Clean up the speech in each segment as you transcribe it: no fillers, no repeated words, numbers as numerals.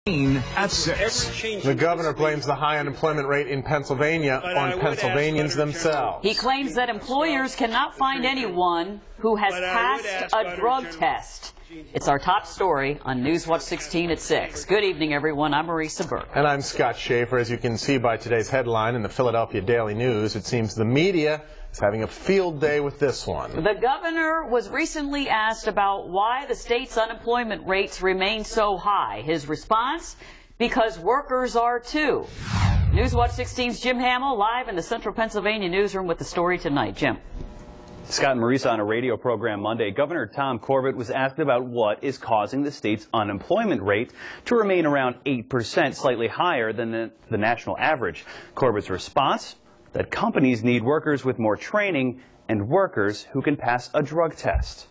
At 6. The governor blames the high unemployment rate in Pennsylvania on Pennsylvanians themselves. He claims that employers cannot find anyone who has passed a drug test. It's our top story on Newswatch 16 at 6. Good evening, everyone. I'm Marisa Burke. And I'm Scott Schaefer. As you can see by today's headline in the Philadelphia Daily News, it seems the media is having a field day with this one. The governor was recently asked about why the state's unemployment rates remain so high. His response? Because workers are too. Newswatch 16's Jim Hamill live in the Central Pennsylvania newsroom with the story tonight. Jim. Scott and Marisa, on a radio program Monday, Governor Tom Corbett was asked about what is causing the state's unemployment rate to remain around 8%, slightly higher than the national average. Corbett's response? That companies need workers with more training and workers who can pass a drug test.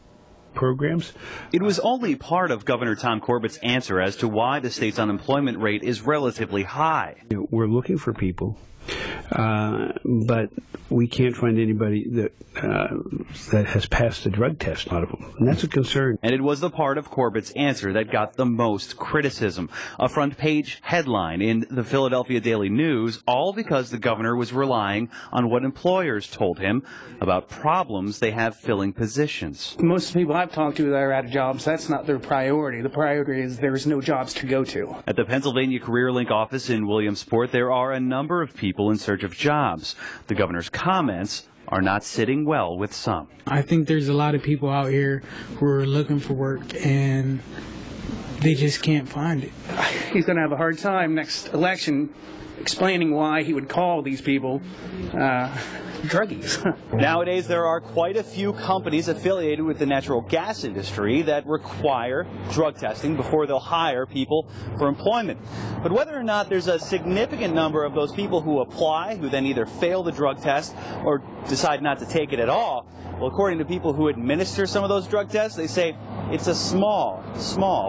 Programs. It was only part of Governor Tom Corbett's answer as to why the state's unemployment rate is relatively high. We're looking for people, but we can't find anybody that has passed the drug test, a lot of them. And that's a concern. And it was the part of Corbett's answer that got the most criticism. A front page headline in the Philadelphia Daily News, all because the governor was relying on what employers told him about problems they have filling positions. Most of the people I've talked to that are out of jobs, that's not their priority. The priority is there's no jobs to go to. At the Pennsylvania CareerLink office in Williamsport, there are a number of people in search of jobs. The governor's comments are not sitting well with some. I think there's a lot of people out here who are looking for work and they just can't find it. He's going to have a hard time next election explaining why he would call these people druggies. Nowadays, there are quite a few companies affiliated with the natural gas industry that require drug testing before they'll hire people for employment. But whether or not there's a significant number of those people who apply, who then either fail the drug test or decide not to take it at all, well, according to people who administer some of those drug tests, they say it's a small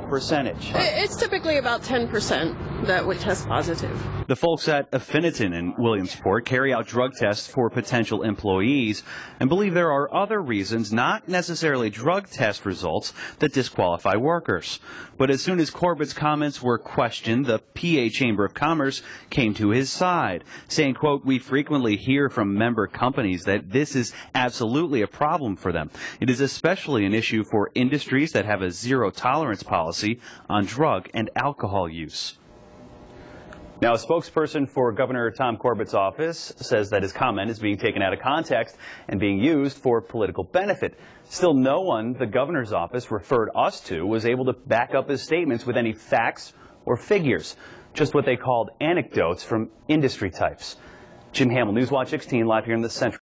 percentage. It's typically about 10% that would test positive. The folks at Affiniton in Williamsport carry out drug tests for potential employees and believe there are other reasons, not necessarily drug test results, that disqualify workers. But as soon as Corbett's comments were questioned, the PA Chamber of Commerce came to his side, saying, quote, "We frequently hear from member companies that this is absolutely a problem for them. It is especially an issue for industries that have a zero-tolerance policy on drug and alcohol use." Now, a spokesperson for Governor Tom Corbett's office says that his comment is being taken out of context and being used for political benefit. Still, no one the governor's office referred us to was able to back up his statements with any facts or figures, just what they called anecdotes from industry types. Jim Hamill, Newswatch 16, live here in the Central.